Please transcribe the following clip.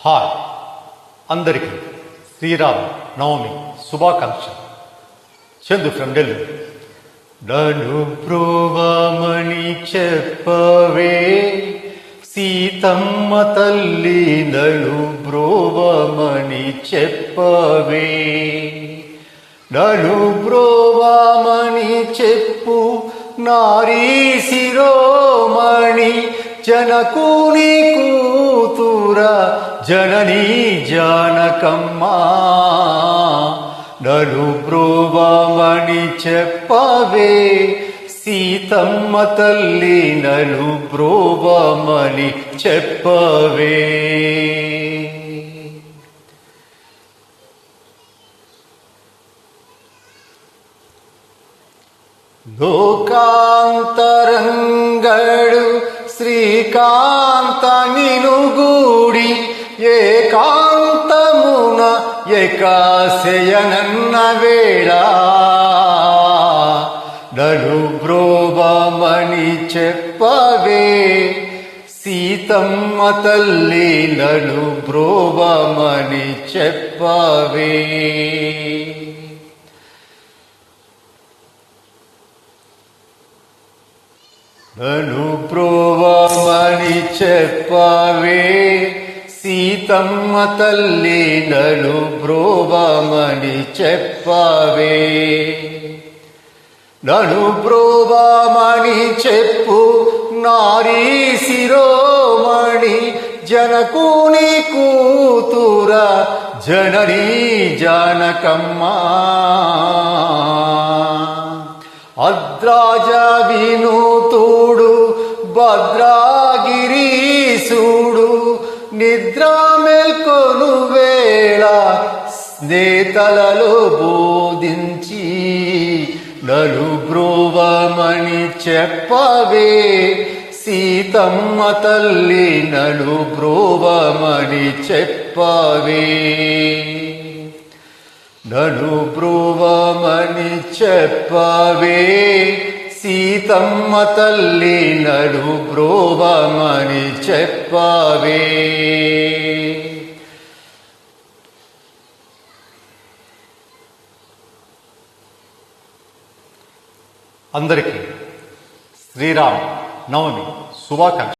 Hi అందరికీ శ్రీరామ నవమి శుభాకాంక్షలు. Chandu from Delhi. నన్ను బ్రోవమని చెప్పవే సీతమ్మ తల్లి, నన్ను బ్రోవమని చెప్పవే, నన్ను బ్రోవమని చెప్పు నారీ శిరోమణి, జనకుని కూతుర జననీ జానకమ్మా, నన్ను బ్రోవమని చెప్పవే సీతమ్మ తల్లి, నన్ను బ్రోవమని చెప్పవే. లోకాంతరంగడు శ్రీకాంత నినుగూడి ఏకాంతమున ఏకాశయనన్న వేళ, నన్ను బ్రోవమని చెప్పవే సీతమ్మ తల్లి, నన్ను బ్రోవమని చెప్పవే. నన్ను బ్రోవమని చెప్పవే సీతమ్మ తల్లి, నన్ను బ్రోవమని చెప్పవే, నన్ను బ్రోవమని చెప్పు నారీ శిరోమణి, జనకుని కూతుర జననీ జానకమ్మా, అద్రాజ వినూతుడు భద్రాగిరీశుడు, నిద్రా మేల్కొను వేళ నేతలలో బోధించి, నన్ను బ్రోవమని చెప్పవే సీతమ్మ తల్లి, నన్ను బ్రోవమని చెప్పవే, నన్ను బ్రోవమని చెప్పవే సీతమ్మ తల్లి, నన్ను బ్రోవమని చెప్పవే. అందరికీ శ్రీరామ నవమి శుభాకాంక్షలు.